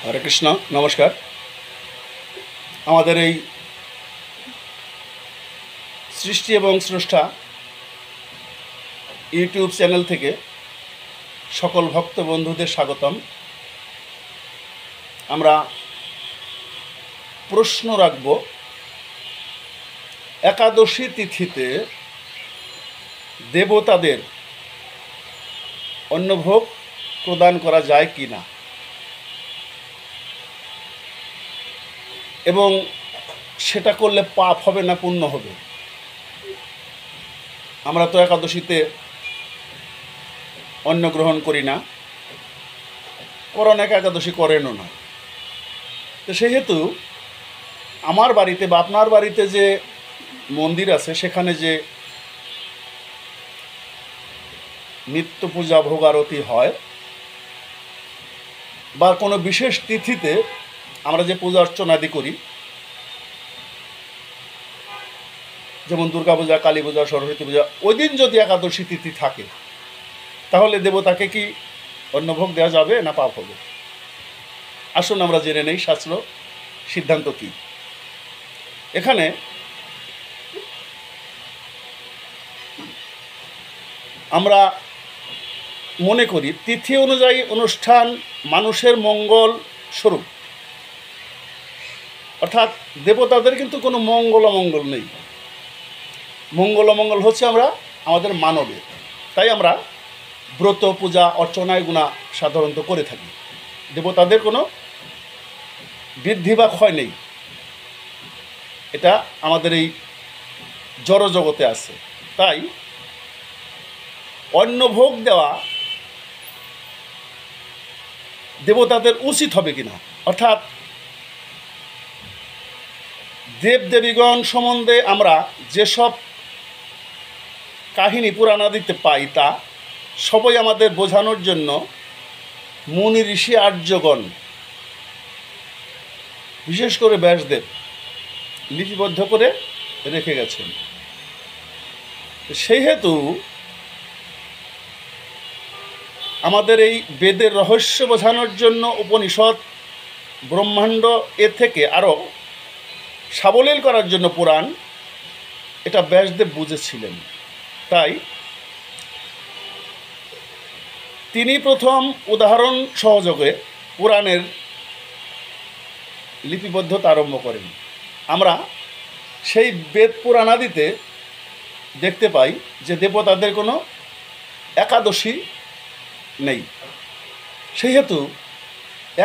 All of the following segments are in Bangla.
হরে কৃষ্ণ। নমস্কার। আমাদের এই সৃষ্টি এবং স্রষ্টা ইউটিউব চ্যানেল থেকে সকল ভক্ত বন্ধুদের স্বাগতম। আমরা প্রশ্ন রাখব, একাদশী তিথিতে দেবতাদের অন্নভোগ প্রদান করা যায় কি না, এবং সেটা করলে পাপ হবে না পুণ্য হবে। আমরা তো একাদশীতে অন্ন গ্রহণ করি না, অনেক একাদশী করেনও না। তো সেহেতু আমার বাড়িতে বা আপনার বাড়িতে যে মন্দির আছে, সেখানে যে নিত্য পূজা ভোগ আরতি হয়, বা কোনো বিশেষ তিথিতে আমরা যে পূজা অর্চনাদি করি, যেমন দুর্গা পূজা, কালী পূজা, সরস্বতী পূজা, ওই দিন যদি একাদশী তিথি থাকে, তাহলে দেবতাকে কি অন্নভোগ দেওয়া যাবে না পাপ হবে? আসুন আমরা জেনে নেই শাস্ত্র সিদ্ধান্ত কি। এখানে আমরা মনে করি তিথি অনুযায়ী অনুষ্ঠান মানুষের মঙ্গল স্বরূপ, অর্থাৎ দেবতাদের কিন্তু কোনো মঙ্গল অমঙ্গল নেই। মঙ্গল অমঙ্গল হচ্ছে আমরা আমাদের মানবের। তাই আমরা ব্রত পূজা অর্চনা এগুলো সাধারণত করে থাকি। দেবতাদের কোনো বৃদ্ধি বা ক্ষয় নেই, এটা আমাদের এই জড় জগতে আছে। তাই অন্নভোগ দেওয়া দেবতাদের উচিত হবে কিনা, অর্থাৎ দেবদেবীগণ সম্বন্ধে আমরা যেসব কাহিনী পুরাণাদিতে পাই, তা সবই আমাদের বোঝানোর জন্য মুনি ঋষি আর্যগণ, বিশেষ করে ব্যাসদেব, লিপিবদ্ধ করে রেখে গেছেন। সেই হেতু আমাদের এই বেদের রহস্য বোঝানোর জন্য উপনিষদ, ব্রহ্মাণ্ড থেকে আরও সাবলীল করার জন্য পুরাণ, এটা ব্যাসদেব বুঝেছিলেন। তাই তিনি প্রথম উদাহরণ সহযোগে পুরাণের লিপিবদ্ধতা আরম্ভ করেন। আমরা সেই বেদ পুরাণাদিতে দেখতে পাই যে দেবতাদের কোনো একাদশী নেই। সেহেতু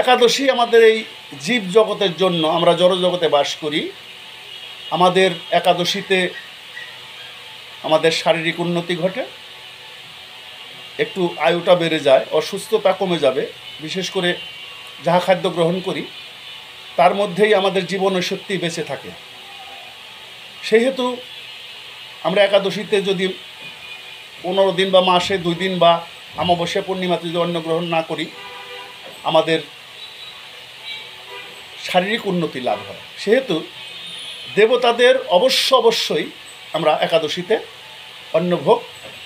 একাদশী আমাদের এই জীব জগতের জন্য, আমরা জড়জগতে বাস করি, আমাদের একাদশীতে আমাদের শারীরিক উন্নতি ঘটে, একটু আয়ুটা বেড়ে যায়, অসুস্থতা কমে যাবে। বিশেষ করে যাহা খাদ্য গ্রহণ করি তার মধ্যেই আমাদের জীবনের শক্তি বেঁচে থাকে। সেহেতু আমরা একাদশীতে যদি 15 দিন বা মাসে 2 দিন বা অমাবস্যা পূর্ণিমাতে যদি অন্ন গ্রহণ না করি, আমাদের শারীরিক উন্নতি লাভ হয়। সেহেতু দেবতাদের অবশ্যই আমরা একাদশীতে অন্নভোগ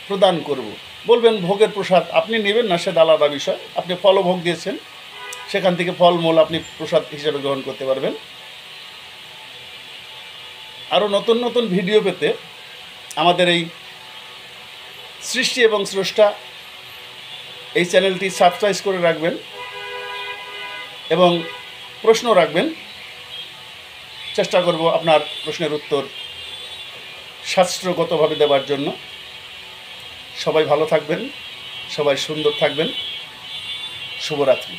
প্রদান করব। বলবেন ভোগের প্রসাদ আপনি নেবেন না, সেটা আলাদা বিষয়। আপনি ফলভোগ দিয়েছেন, সেখান থেকে ফলমূল আপনি প্রসাদ হিসেবে গ্রহণ করতে পারবেন। আরও নতুন নতুন ভিডিও পেতে আমাদের এই সৃষ্টি এবং স্রষ্টা এই চ্যানেলটি সাবস্ক্রাইব করে রাখবেন এবং প্রশ্ন রাখবেন। চেষ্টা করব আপনার প্রশ্নের উত্তর শাস্ত্রগতভাবে দেওয়ার জন্য। সবাই ভালো থাকবেন, সবাই সুন্দর থাকবেন। শুভরাত্রি।